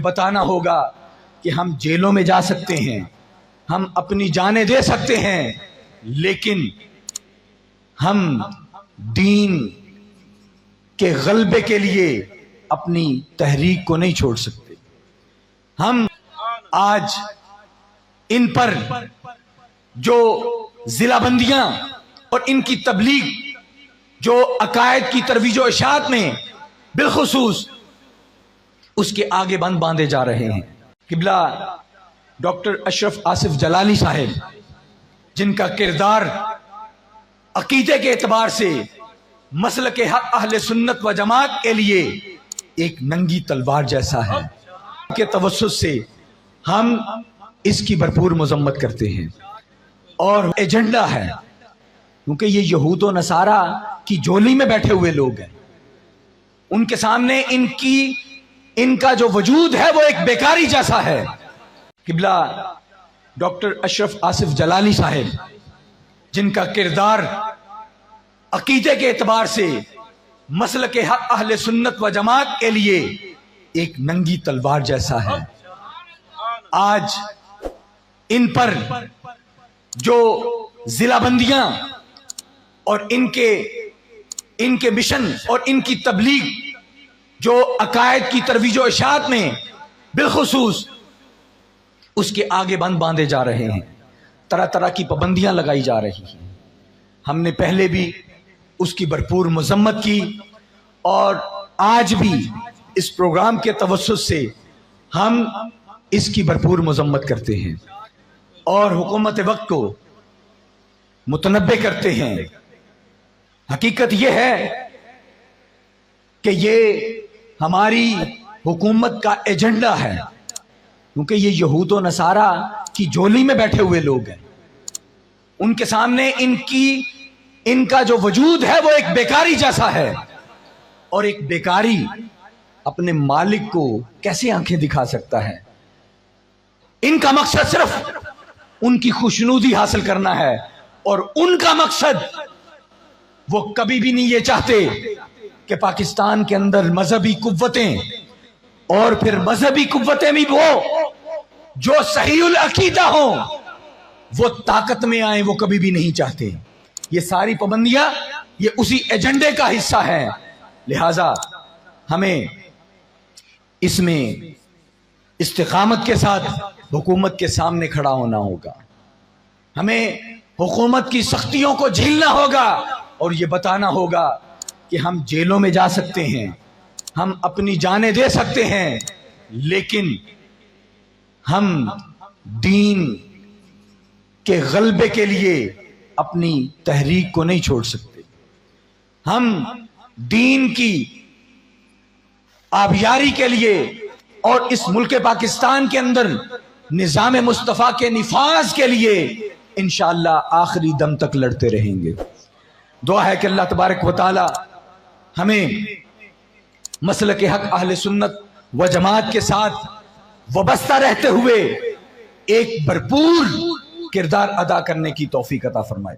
بتانا ہوگا کہ ہم جیلوں میں جا سکتے ہیں، ہم اپنی جانیں دے سکتے ہیں، لیکن ہم دین کے غلبے کے لیے اپنی تحریک کو نہیں چھوڑ سکتے۔ ہم آج ان پر جو ضلع بندیاں اور ان کی تبلیغ جو عقائد کی ترویج و اشاعت میں بالخصوص اس کے آگے بند باندھے جا رہے ہیں۔ قبلہ ڈاکٹر اشرف آصف جلالی صاحب، جن کا کردار عقیدے کے اعتبار سے مسلک حق اہل سنت و جماعت کے لیے ایک ننگی تلوار جیسا ہے، کے توسط سے ہم اس کی بھرپور مذمت کرتے ہیں۔ اور ایجنڈا ہے، کیونکہ یہ یہود و نصارہ کی جولی میں بیٹھے ہوئے لوگ ہیں، ان کے سامنے ان کا جو وجود ہے وہ ایک بیکاری جیسا ہے۔ قبلہ ڈاکٹر اشرف آصف جلالی صاحب، جن کا کردار عقیدے کے اعتبار سے مسلک حق اہل سنت و جماعت کے لیے ایک ننگی تلوار جیسا ہے، آج ان پر جو ضلع بندیاں اور ان کے مشن اور ان کی تبلیغ جو عقائد کی ترویج و اشاعت میں بالخصوص اس کے آگے بند باندھے جا رہے ہیں، طرح طرح کی پابندیاں لگائی جا رہی ہیں۔ ہم نے پہلے بھی اس کی بھرپور مذمت کی اور آج بھی اس پروگرام کے توسط سے ہم اس کی بھرپور مذمت کرتے ہیں اور حکومت وقت کو متنبہ کرتے ہیں۔ حقیقت یہ ہے کہ یہ ہماری حکومت کا ایجنڈا ہے، کیونکہ یہ یہود و نصارہ کی جولی میں بیٹھے ہوئے لوگ ہیں، ان کے سامنے ان کا جو وجود ہے وہ ایک بیکاری جیسا ہے، اور ایک بیکاری اپنے مالک کو کیسے آنکھیں دکھا سکتا ہے؟ ان کا مقصد صرف ان کی خوشنودی حاصل کرنا ہے، اور ان کا مقصد وہ کبھی بھی نہیں یہ چاہتے کہ پاکستان کے اندر مذہبی قوتیں، اور پھر مذہبی قوتیں بھی وہ جو صحیح العقیدہ ہوں، وہ طاقت میں آئیں، وہ کبھی بھی نہیں چاہتے۔ یہ ساری پابندیاں یہ اسی ایجنڈے کا حصہ ہے، لہذا ہمیں اس میں استقامت کے ساتھ حکومت کے سامنے کھڑا ہونا ہوگا، ہمیں حکومت کی سختیوں کو جھیلنا ہوگا اور یہ بتانا ہوگا کہ ہم جیلوں میں جا سکتے ہیں، ہم اپنی جانیں دے سکتے ہیں، لیکن ہم دین کے غلبے کے لیے اپنی تحریک کو نہیں چھوڑ سکتے۔ ہم دین کی آبیاری کے لیے اور اس ملک پاکستان کے اندر نظام مصطفیٰ کے نفاذ کے لیے انشاءاللہ آخری دم تک لڑتے رہیں گے۔ دعا ہے کہ اللہ تبارک و تعالی ہمیں مسلک حق اہل سنت و جماعت کے ساتھ وابستہ رہتے ہوئے ایک بھرپور کردار ادا کرنے کی توفیق عطا فرمائے۔